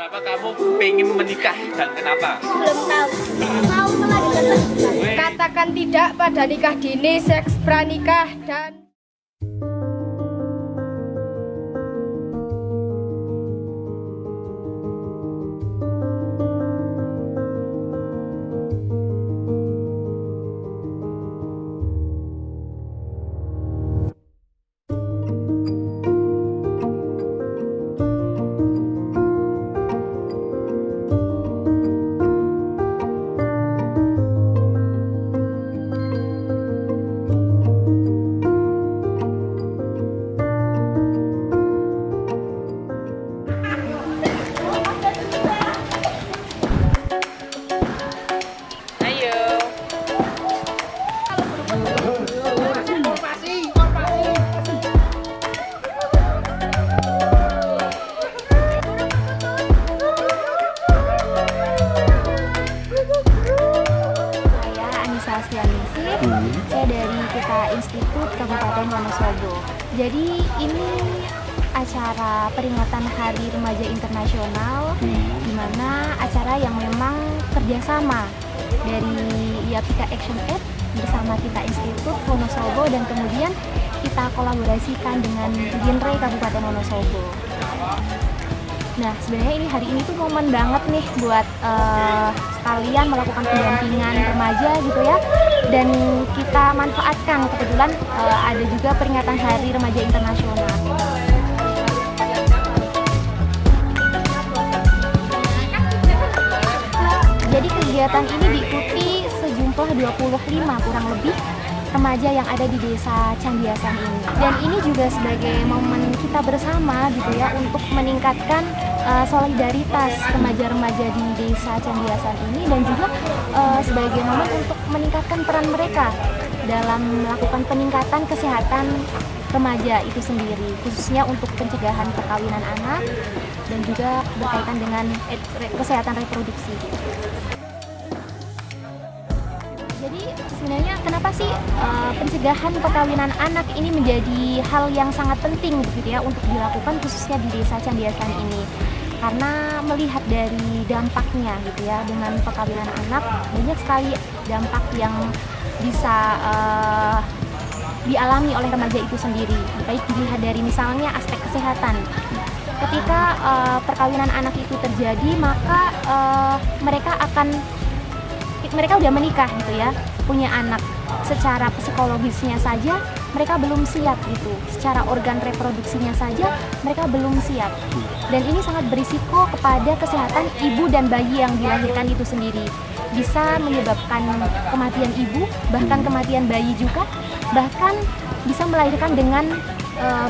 Kenapa kamu pengen menikah dan kenapa? Belum tahu. Mau Katakan tidak pada nikah dini, seks pranikah, dan saya dari kita Institut Kabupaten Wonosobo. Jadi ini acara peringatan Hari Remaja Internasional, di mana acara yang memang kerjasama dari Yapika Action Aid bersama kita Institut Wonosobo dan kemudian kita kolaborasikan dengan Dinre Kabupaten Wonosobo. Nah, sebenarnya hari ini tuh momen banget nih buat sekalian melakukan pendampingan remaja gitu ya. Dan kita manfaatkan, kebetulan ada juga peringatan Hari Remaja Internasional. Jadi kegiatan ini diikuti sejumlah 25 kurang lebih remaja yang ada di desa Candiasan ini. Dan ini juga sebagai momen kita bersama gitu ya untuk meningkatkan solidaritas remaja-remaja di desa Candiasan ini dan juga sebagai momen untuk meningkatkan peran mereka dalam melakukan peningkatan kesehatan remaja itu sendiri, khususnya untuk pencegahan perkawinan anak dan juga berkaitan dengan kesehatan reproduksi. Jadi sebenarnya kenapa sih pencegahan perkawinan anak ini menjadi hal yang sangat penting gitu ya untuk dilakukan khususnya di desa Candiasan ini? Karena melihat dari dampaknya gitu ya, dengan perkawinan anak banyak sekali dampak yang bisa dialami oleh remaja itu sendiri. Baik dilihat dari misalnya aspek kesehatan. Ketika perkawinan anak itu terjadi, maka mereka udah menikah gitu ya, punya anak. Secara psikologisnya saja mereka belum siap gitu, secara organ reproduksinya saja mereka belum siap. Dan ini sangat berisiko kepada kesehatan ibu dan bayi yang dilahirkan itu sendiri. Bisa menyebabkan kematian ibu, bahkan kematian bayi juga, bahkan bisa melahirkan dengan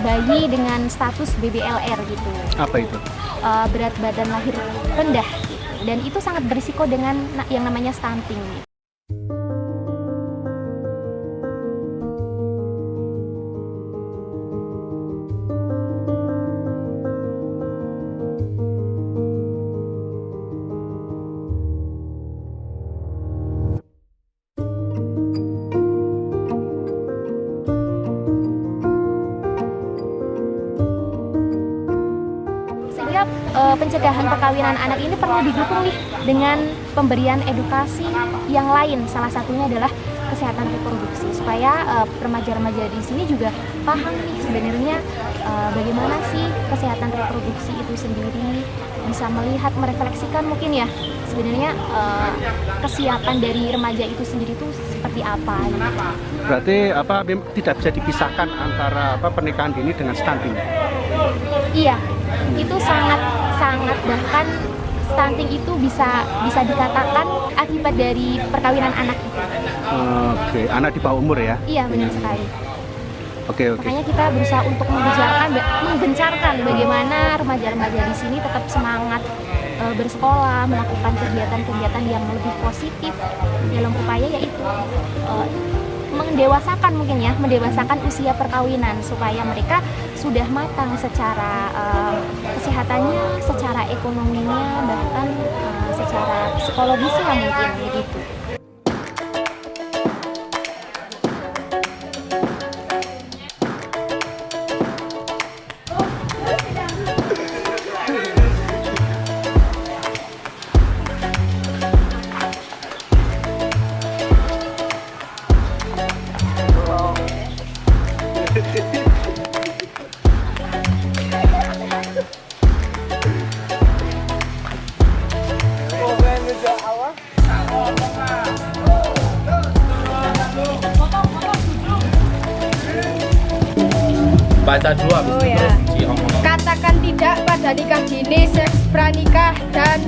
bayi dengan status BBLR gitu. Apa itu? Berat badan lahir rendah gitu. Dan itu sangat berisiko dengan yang namanya stunting. Pencegahan perkawinan anak ini perlu didukung nih dengan pemberian edukasi yang lain. Salah satunya adalah kesehatan reproduksi supaya remaja-remaja di sini juga paham nih sebenarnya bagaimana sih kesehatan reproduksi itu sendiri, bisa melihat merefleksikan mungkin ya sebenarnya kesiapan dari remaja itu sendiri itu seperti apa. Gitu. Berarti tidak bisa dipisahkan antara pernikahan dini dengan stunting? Iya, itu sangat bahkan stunting itu bisa dikatakan akibat dari perkawinan anak itu. Oke, anak di bawah umur ya? Iya, benar sekali. Oke. Makanya kita berusaha untuk menggencarkan bagaimana remaja-remaja di sini tetap semangat bersekolah, melakukan kegiatan-kegiatan yang lebih positif dalam upaya yaitu mendewasakan usia perkawinan supaya mereka sudah matang secara kesehatannya, secara ekonominya, bahkan secara psikologisnya mungkin begitu. baca dulu habis Oh, itu ya. diomong. Katakan tidak pada nikah dini, seks pranikah, dan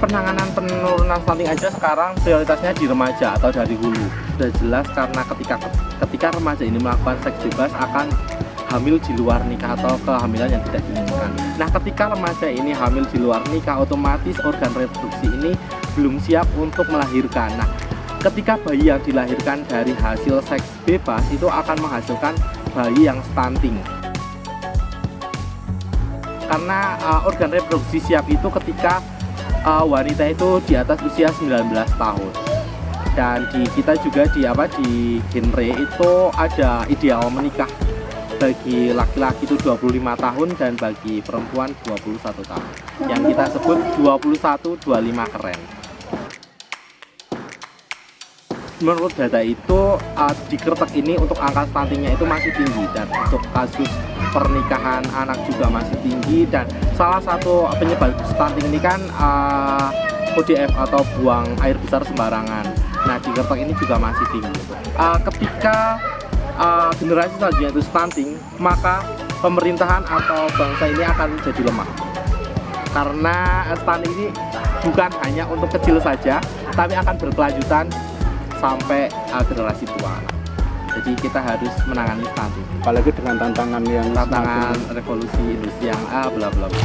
Penanganan penurunan stunting aja sekarang prioritasnya di remaja atau dari hulu. Sudah jelas karena ketika remaja ini melakukan seks bebas akan hamil di luar nikah atau kehamilan yang tidak diinginkan. Nah, ketika remaja ini hamil di luar nikah, otomatis organ reproduksi ini belum siap untuk melahirkan. Nah, ketika bayi yang dilahirkan dari hasil seks bebas itu akan menghasilkan bayi yang stunting. Karena organ reproduksi siap itu ketika wanita itu di atas usia 19 tahun. Dan di kita juga di genre itu ada ideal menikah bagi laki-laki itu 25 tahun dan bagi perempuan 21 tahun. Yang kita sebut 21-25 keren. Menurut data itu di Kretek ini untuk angka stuntingnya itu masih tinggi, dan untuk kasus pernikahan anak juga masih tinggi, dan salah satu penyebab stunting ini kan ODF atau buang air besar sembarangan. Nah, di Kretek ini juga masih tinggi. Ketika generasi selanjutnya itu stunting, maka pemerintahan atau bangsa ini akan jadi lemah. Karena stunting ini bukan hanya untuk kecil saja, tapi akan berkelanjutan sampai generasi tua. Jadi kita harus menangani stunting. Apalagi dengan tantangan yang Tantangan revolusi industri yang bla bla bla.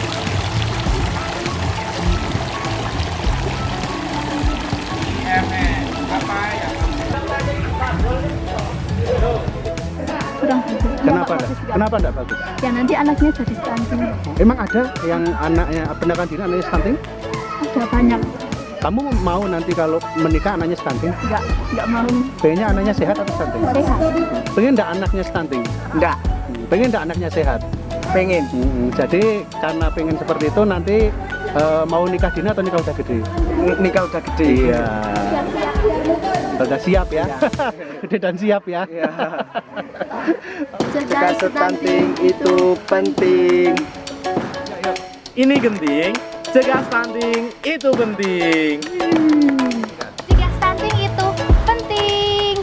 kurang bagus. Kenapa enggak? Kenapa enggak bagus? Ya nanti anaknya jadi stunting. Emang ada yang anaknya pendidikan dini anaknya stunting? Ada banyak. Kamu mau nanti kalau menikah anaknya stunting? Enggak mau. Pengennya anaknya sehat atau stunting? Sehat. Pengen enggak anaknya stunting? Enggak, Pengen enggak anaknya sehat? pengen. Jadi karena pengen seperti itu nanti mau nikah dini atau nikah udah gede? Nikah udah gede. Iya. Udah siap ya? Gede dan siap ya? Cegah stunting itu penting. Ini genting, cegah stunting itu penting. Cegah stunting itu penting.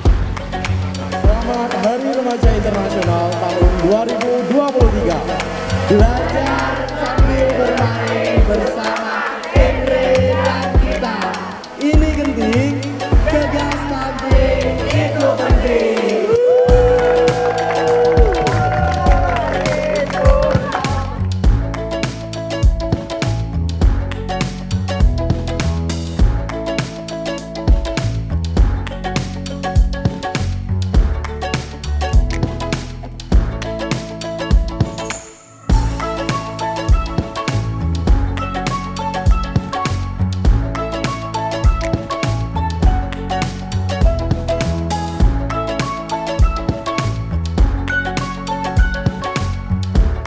Selamat Hari Remaja Internasional tahun 2023. Belajar